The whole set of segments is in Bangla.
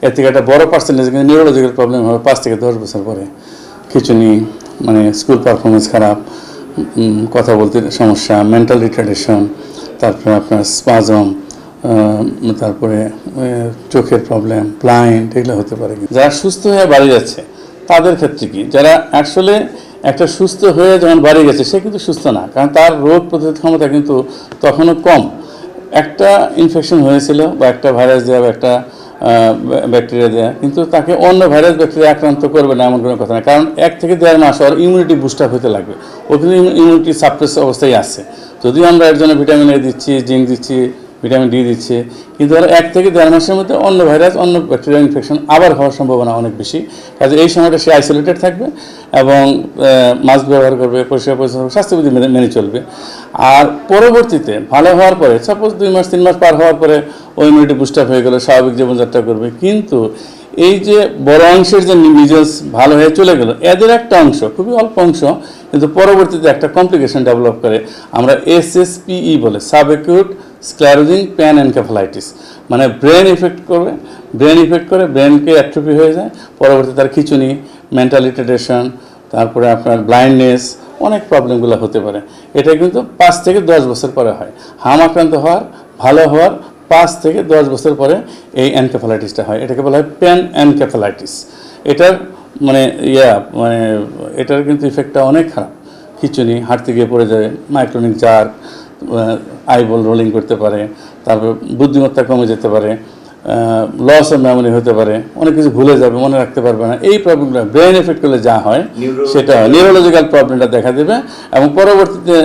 এর থেকে একটা বড় পার্সেন্টেজ কিন্তু নিউরোলজিক্যাল প্রবলেম হবে 5 থেকে 10 বছর পরে। খিঁচুনি, মানে স্কুল পারফরমেন্স খারাপ, কথা বলতে সমস্যা, মেন্টাল রিটার্ডেশন, তারপরে আপনার স্পাজম, তারপরে চোখের প্রবলেম, ব্লাইন্ড, এগুলো হতে পারে। যারা সুস্থ হয়ে বাড়ি যাচ্ছে তাদের ক্ষেত্রে কি, যারা আসলে একটা সুস্থ হয়ে যখন বাড়ি গেছে সে কিন্তু সুস্থ না, কারণ তার রোগ প্রতিরোধ ক্ষমতা কিন্তু তখনও কম। একটা ইনফেকশন হয়েছিল বা একটা ভাইরাস দেওয়া বা একটা ব্যাকটেরিয়া দেওয়া, কিন্তু তাকে অন্য ভাইরাস ব্যাকটেরিয়া আক্রান্ত করবে না এমন কোনো কথা না, কারণ 1 থেকে 1.5 মাস ওর ইমিউনিটি বুস্ট আপ হতে লাগবে। ও কিন্তু ইমিউনিটি সাপ্রেস অবস্থায় আছে। যদিও আমরা এর জন্য ভিটামিন এ দিচ্ছি, জিঙ্ক দিচ্ছি, ভিটামিন ডি দিচ্ছে, কিন্তু ওরা 1 থেকে 1.5 মাসের মধ্যে অন্য ভাইরাস, অন্য ব্যাকটেরিয়া ইনফেকশন আবার হওয়ার সম্ভাবনা অনেক বেশি। কাজে এই সময়টা সে আইসোলেটেড থাকবে এবং মাস্ক ব্যবহার করবে, পরিষ্কার পরিচ্ছন্ন স্বাস্থ্যবিধি মেনে চলবে। আর পরবর্তীতে ভালো হওয়ার পরে, সাপোজ 2 মাস 3 মাস পার হওয়ার পরে ওই ইমিউনিটি বুস্ট আপ হয়ে গেল, স্বাভাবিক জীবনযাত্রা করবে। কিন্তু এই যে বড় অংশের যে মিজেলস ভালো হয়ে চলে গেল, এদের একটা অংশ, খুবই অল্প অংশ, কিন্তু পরবর্তীতে একটা কমপ্লিকেশন ডেভেলপ করে, আমরা SSPE বলে, সাবঅ্যাকিউট স্ক্লেরোজিং প্যানএনকেফালাইটিস, মানে ব্রেন ইফেক্ট করে ব্রেনকে অ্যাট্রফি হয়ে যায়। পরবর্তীতে তার খিঁচুনি, মেন্টাল রিটার্ডেশন, তারপরে আপনার ব্লাইন্ডনেস, অনেক প্রবলেমগুলো হতে পারে। এটা কিন্তু 5 থেকে 10 বছর পরে হয়। হাম আক্রান্ত হওয়ার, ভালো হওয়ার 5 থেকে 10 বছর পরে এই এনকেফালাইটিসটা হয়। এটাকে বলা হয় প্যান এনকেফালাইটিস। এটার এটার কিন্তু ইফেক্টটা অনেক খারাপ। খিঁচুনি, হাঁটতে গিয়ে পড়ে যাবে, মাইক্রোনিক জার্ক, আইবল রোলিং করতে পারে, তারপর বুদ্ধিমত্তা কমে যেতে পারে, লস অফ মেমোরি হতে পারে, অনেক কিছু ভুলে যাবে, মনে রাখতে পারবে না। এই প্রবলেমটা ব্রেন এফেক্ট করলে যা হয় সেটা নিউরোলজিক্যাল প্রবলেমটা দেখা দেবে এবং পরবর্তীতে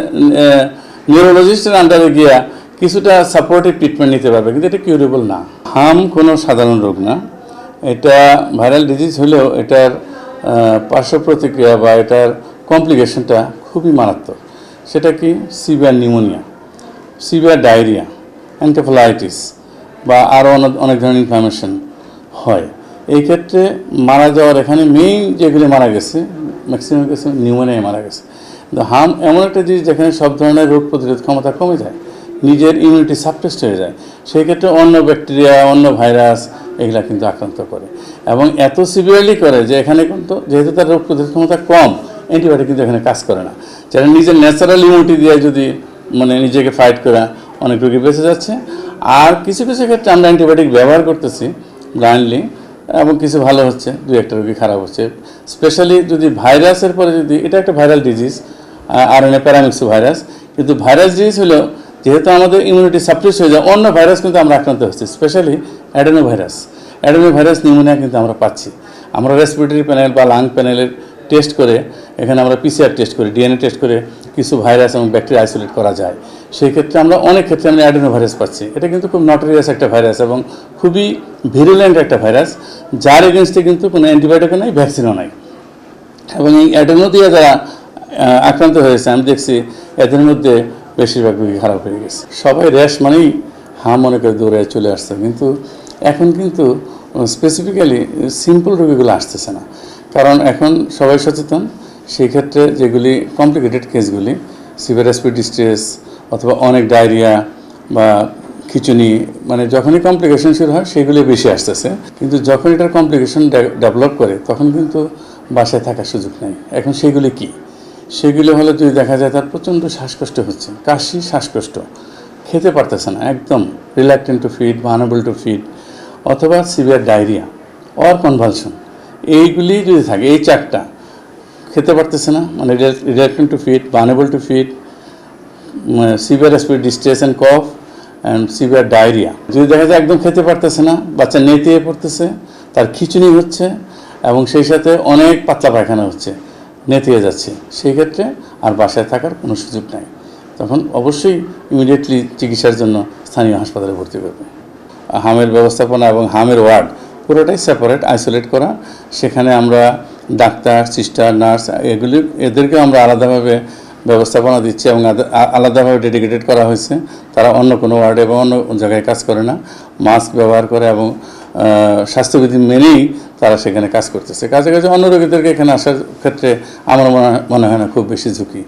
নিউরোলজিস্টের আন্ডারে গিয়া কিছুটা সাপোর্টিভ ট্রিটমেন্ট নিতে পারবে, কিন্তু এটা কিউরেবল না। হাম কোনো সাধারণ রোগ না। এটা ভাইরাল ডিজিজ হলেও এটার পার্শ্ব প্রতিক্রিয়া বা এটার কমপ্লিকেশনটা খুবই মারাত্মক। সেটা কি, severe pneumonia, severe diarrhoea, encephalitis বা আরও অনেক ধরনের ইনফ্লামেশন হয়। এই ক্ষেত্রে মারা যাওয়ার এখানে মেইন যেগুলি মারা গেছে, ম্যাক্সিমাম কেসে নিউমোনিয়ায় মারা গেছে। কিন্তু হাম এমন একটা জিনিস যেখানে সব ধরনের রোগ প্রতিরোধ ক্ষমতা কমে যায়, নিজের ইমিউনিটি সাপ্রেসড হয়ে যায়, সেই ক্ষেত্রে অন্য ব্যাকটেরিয়া, অন্য ভাইরাস এগুলা কিন্তু আক্রান্ত করে এবং এত সিভিয়ারলি করে যে এখানে কিন্তু যেহেতু তার রোগ প্রতিরোধ ক্ষমতা কম, অ্যান্টিবায়োটিক কিন্তু এখানে কাজ করে না। যারা নিজের ন্যাচারাল ইমিউনিটি দিয়ে যদি নিজেকে ফাইট করা, অনেক রোগী বেঁচে যাচ্ছে। আর কিছু কিছু ক্ষেত্রে আমরা অ্যান্টিবায়োটিক ব্যবহার করতেছি ব্লাইন্ডলি এবং কিছু ভালো হচ্ছে, 2-1টা রোগী খারাপ হচ্ছে। স্পেশালি যদি ভাইরাসের পরে যদি, এটা একটা viral disease, RNA paramyxo virus, কিন্তু ভাইরাস ডিজিজ হলো যেহেতু আমাদের ইমিউনিটি সাপ্রেস হয়ে যায়, অন্য ভাইরাস কিন্তু আমরা আক্রান্ত হচ্ছি, স্পেশালি অ্যাডেনো ভাইরাস নিউমোনিয়া কিন্তু আমরা পাচ্ছি। আমরা রেসপিরেটরি প্যানেল বা লাং প্যানেলের টেস্ট করে, এখানে আমরা PCR টেস্ট করি, DNA টেস্ট করে কিছু ভাইরাস এবং ব্যাকটেরিয়া আইসোলেট করা যায়। সেই ক্ষেত্রে আমরা অনেক ক্ষেত্রে আমরা অ্যাডেনো ভাইরাস পাচ্ছি। এটা কিন্তু খুব নটোরিয়াস একটা ভাইরাস এবং খুবই ভিরুলেন্ট একটা ভাইরাস, যার এগেনস্টে কিন্তু কোনো অ্যান্টিবায়োটিকও নাই, ভ্যাকসিনও নাই। এবং এই অ্যাডেনো দিয়ে যারা আক্রান্ত হয়েছে আমি দেখছি এদের মধ্যে বেশিরভাগ রোগী খারাপ হয়ে গেছে। সবাই র্যাশ মানেই হাম মনে করে দৌড়ে চলে আসছে, কিন্তু এখন কিন্তু স্পেসিফিক্যালি সিম্পল রোগীগুলো আসতেছে না, কারণ এখন সবাই সচেতন। সেই ক্ষেত্রে যেগুলি কমপ্লিকেটেড কেসগুলি, সিভিয়ার রেসপিরেটরি ডিস্ট্রেস অথবা অনেক ডায়রিয়া বা খিঁচুনি, মানে যখনই কমপ্লিকেশন শুরু হয় সেগুলি বেশি আসতেছে। কিন্তু যখন এটার কমপ্লিকেশন ডেভেলপ করে তখন কিন্তু বাসায় থাকার সুযোগ নেই। এখন সেগুলি কি, সেগুলো হলে যদি দেখা যায় তার প্রচণ্ড শ্বাসকষ্ট হচ্ছে, কাশি, শ্বাসকষ্ট, খেতে পারতেছে না, একদম রিল্যাক্টেন্ট টু ফিড বা আনএবল টু ফিড, অথবা সিভিয়ার ডায়রিয়া অর কনভালশন, এইগুলি যদি থাকে, এই 4টা, খেতে পারতেছে না মানে রিল্যাক্টেন্ট টু ফিড বা unable to feed, severe respiratory distress and cough and severe diarrhoea, যদি দেখা যায় একদম খেতে পারতেছে না, বাচ্চা নেতিয়ে পড়তেছে, তার খিঁচুনি হচ্ছে এবং সেই সাথে অনেক পাতলা পায়খানা হচ্ছে, নেতিয়ে যাচ্ছে, সেই ক্ষেত্রে আর বাসায় থাকার কোনো সুযোগ নাই। তখন অবশ্যই ইমিডিয়েটলি চিকিৎসার জন্য স্থানীয় হাসপাতালে ভর্তি করবে। হামের ব্যবস্থাপনা এবং হামের ওয়ার্ড পুরোটাই সেপারেট, আইসোলেট করা। সেখানে আমরা ডাক্তার, সিস্টার, নার্স এদেরকে আমরা আলাদাভাবে ব্যবস্থাপনা দিচ্ছি এবং আলাদাভাবে ডেডিকেটেড করা হয়েছে। তারা অন্য কোনো ওয়ার্ডে এবং অন্য জায়গায় কাজ করে না, মাস্ক ব্যবহার করে এবং স্বাস্থ্যবিধি মেনেই তারা সেখানে কাজ করতেছে। কাছাকাছি অন্য রোগীদেরকে এখানে আসার ক্ষেত্রে আমার মনে হয় না খুব বেশি ঝুঁকি